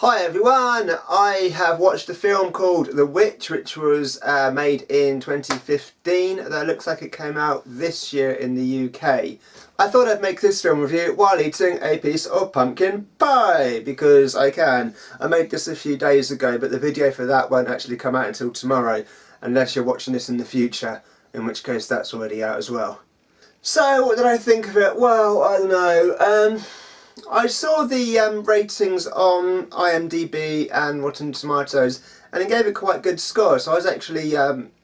Hi everyone, I have watched a film called The Witch, which was made in 2015, that looks like it came out this year in the UK. I thought I'd make this film review while eating a piece of pumpkin pie, because I can. I made this a few days ago, but the video for that won't actually come out until tomorrow, unless you're watching this in the future, in which case that's already out as well. So, what did I think of it? Well, I don't know. I saw the ratings on IMDb and Rotten Tomatoes, and it gave it quite good score, so I was actually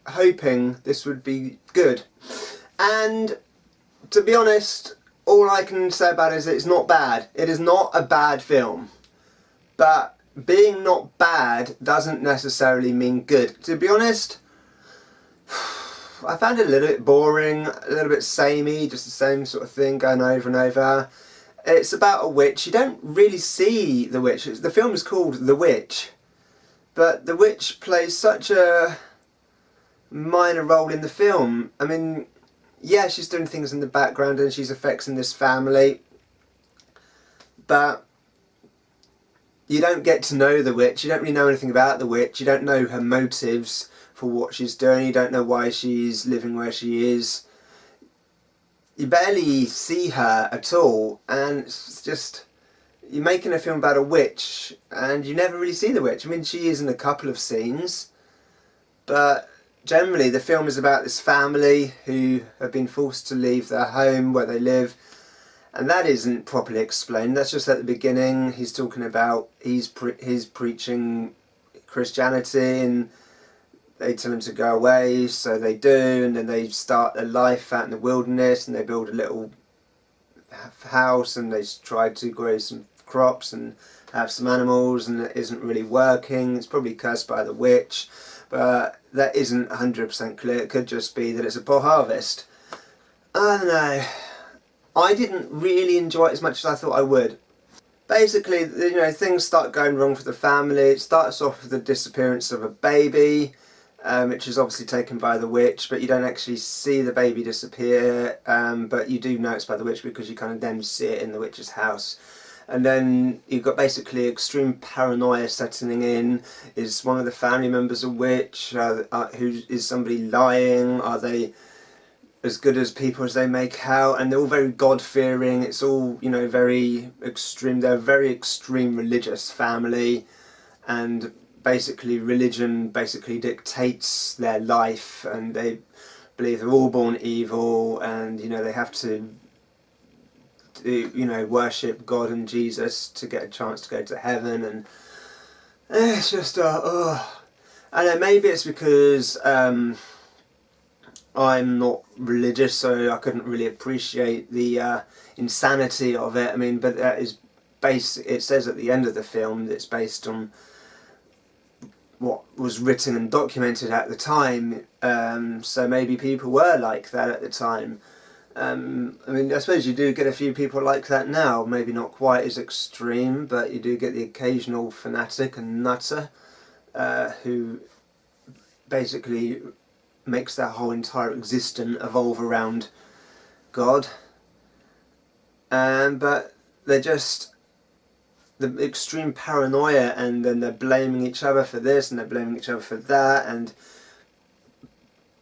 hoping this would be good. And to be honest, all I can say about it is that it's not bad. It is not a bad film. But being not bad doesn't necessarily mean good. To be honest, I found it a little bit boring, a little bit samey, just the same sort of thing going over and over. It's about a witch. You don't really see the witch. The film is called The Witch, but the witch plays such a minor role in the film. I mean, yeah, she's doing things in the background and she's affecting this family, but you don't get to know the witch. You don't really know anything about the witch. You don't know her motives for what she's doing. You don't know why she's living where she is. You barely see her at all, and it's just, you're making a film about a witch and you never really see the witch. I mean, she is in a couple of scenes, but generally the film is about this family who have been forced to leave their home where they live, and that isn't properly explained. That's just at the beginning. He's talking about he's preaching Christianity, and they tell him to go away, so they do, and then they start a life out in the wilderness, and they build a little house, and they try to grow some crops and have some animals, and it isn't really working. It's probably cursed by the witch, but that isn't 100% clear. It could just be that it's a poor harvest. I don't know. I didn't really enjoy it as much as I thought I would. Basically, you know, things start going wrong for the family. It starts off with the disappearance of a baby, which is obviously taken by the witch, but you don't actually see the baby disappear, but you do know it's by the witch because you kind of then see it in the witch's house. And then you've got basically extreme paranoia setting in. Is one of the family members a witch? Who is somebody lying? Are they as good as people as they make out? And they're all very God-fearing. It's all, you know, very extreme. They're a very extreme religious family, and basically religion basically dictates their life, and they believe they're all born evil, and you know they have to do, you know, worship God and Jesus to get a chance to go to heaven. And it's just I don't know, maybe it's because I'm not religious, so I couldn't really appreciate the insanity of it. I mean, but that is it says at the end of the film that it's based on what was written and documented at the time, so maybe people were like that at the time. I mean, I suppose you do get a few people like that now, maybe not quite as extreme, but you do get the occasional fanatic and nutter who basically makes their whole entire existence evolve around God. But they're just the extreme paranoia, and then they're blaming each other for this and they're blaming each other for that, and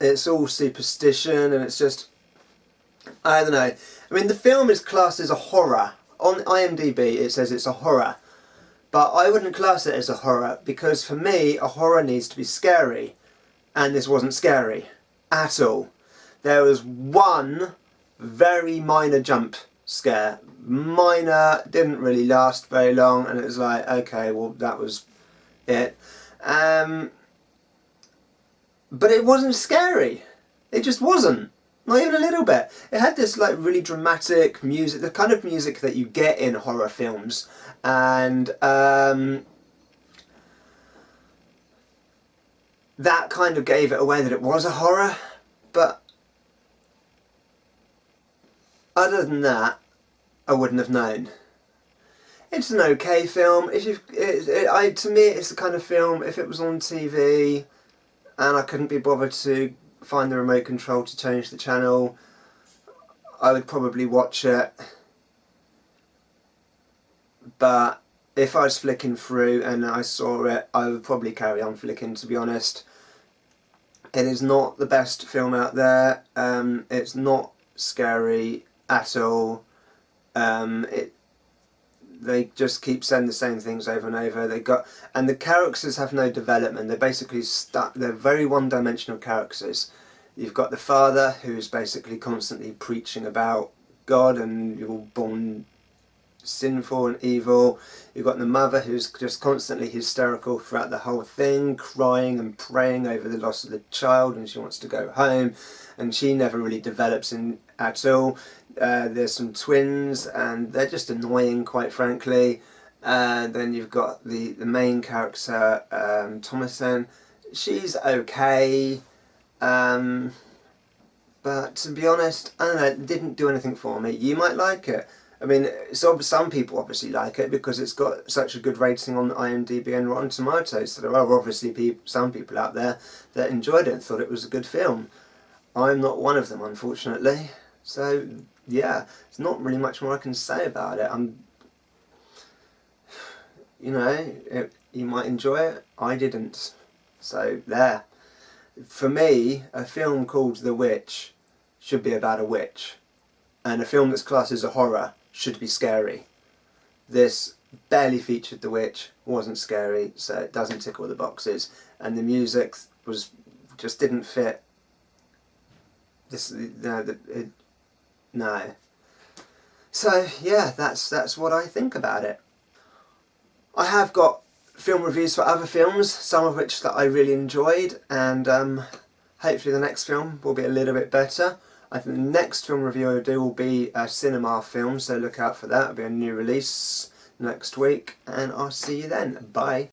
it's all superstition, and it's just, I don't know. I mean, the film is classed as a horror. On IMDb it says it's a horror, but I wouldn't class it as a horror, because for me a horror needs to be scary, and this wasn't scary at all. There was one very minor jump scare. Minor, didn't really last very long, and it was like, okay, well, that was it. But it wasn't scary. It just wasn't. Not even a little bit. It had this like really dramatic music, the kind of music that you get in horror films, and that kind of gave it away that it was a horror. But other than that, I wouldn't have known. It's an okay film. If you, to me, it's the kind of film, if it was on TV and I couldn't be bothered to find the remote control to change the channel, I would probably watch it. But if I was flicking through and I saw it, I would probably carry on flicking, to be honest. It is not the best film out there. It's not scary at all. They just keep saying the same things over and over. And the characters have no development. They're basically stuck. They're very one-dimensional characters. You've got the father who's basically constantly preaching about God and you're born sinful and evil. You've got the mother who's just constantly hysterical throughout the whole thing, crying and praying over the loss of the child, and she wants to go home, and she never really develops at all. There's some twins, and they're just annoying, quite frankly. Then you've got the main character, Thomason. She's okay, but to be honest, I don't know, it didn't do anything for me. You might like it. I mean, some people obviously like it because it's got such a good rating on IMDb and Rotten Tomatoes. So there are obviously some people out there that enjoyed it and thought it was a good film. I'm not one of them, unfortunately. So, yeah, there's not really much more I can say about it. You might enjoy it. I didn't. So, there. For me, a film called The Witch should be about a witch. And a film that's classed as a horror should be scary. This barely featured the witch, wasn't scary, so it doesn't tick all the boxes. And the music just didn't fit. No. So yeah, that's what I think about it. I have got film reviews for other films, some of which that I really enjoyed, and hopefully the next film will be a little bit better. I think the next film review I'll do will be a cinema film, so look out for that. It'll be a new release next week, and I'll see you then. Bye.